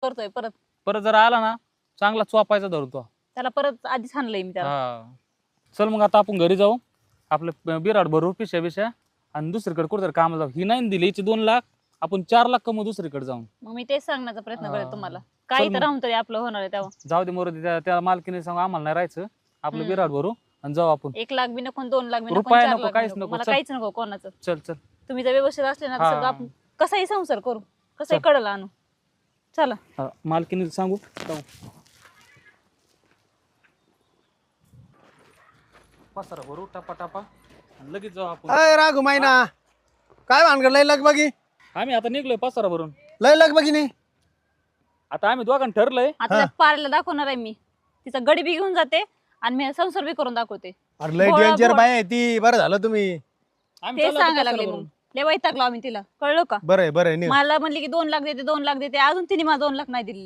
करतोय परत. परत जर आला ना चांगला चोपायचा धरतो. त्याला परत आधीच हाणलंय मी त्याला. हा चल मग आता आपण घरी जाऊ, आपलं बिराड भरू पिशा बिशा आणि दुसरीकडे कुठेतरी कामाला जाऊ. ही नाही दिली हिची 2 लाख, आपण 4 लाख कमवू दुसरीकडे जाऊन. मग मी तेच सांगण्याचा प्रयत्न हा. करते तुम्हाला. काही चल तर मग. राहून तरी आपलं होणार आहे तेव्हा. जाऊ दे मोरू त्या मालकीने सांगू आम्हाला नाही राहायचं, आपलं बिराड भरू आणि जाऊ आपण. 1 लाख बी नको 2 लाख बी नको रुपया 4 नको, लाख बी काहीच नको. नको. मला चल. काहीच नको कोणाचं. चल चल तुम्ही जर व्यवस्थित असले ना तर हा. सगळं आपण कसाही संसार करू, कसाही चल. कडला आणू. चला. हा, मालकीने सांगू जाऊ. पसारा भरू टापा टापा आणि लगेच जाऊ आपण. अय राघू मायना, काय भानगड लय लगबगी? आम्ही आता निघलोय पसारा भरून. लय लगबगी नाही. आता आम्ही दोघांनी ठरलंय आता त्या पारेला दाखवणार आहे मी. तिचा गडी बी घेऊन जाते आणि मी संसार बी करून दाखवते. अरे लय भोळा डेंजर भोळा. बाय आहे ती. बरं झालं तुम्ही. आम्ही ते चाललो आता सांगायला पसारा लागले भरून. मग. लय वैतागलो आम्ही तिला, कळलं का? बरं आहे, बरं आहे. मला म्हणली की 2 लाख देते 2 लाख देते, अजून तिने मला 2 लाख नाही दिली.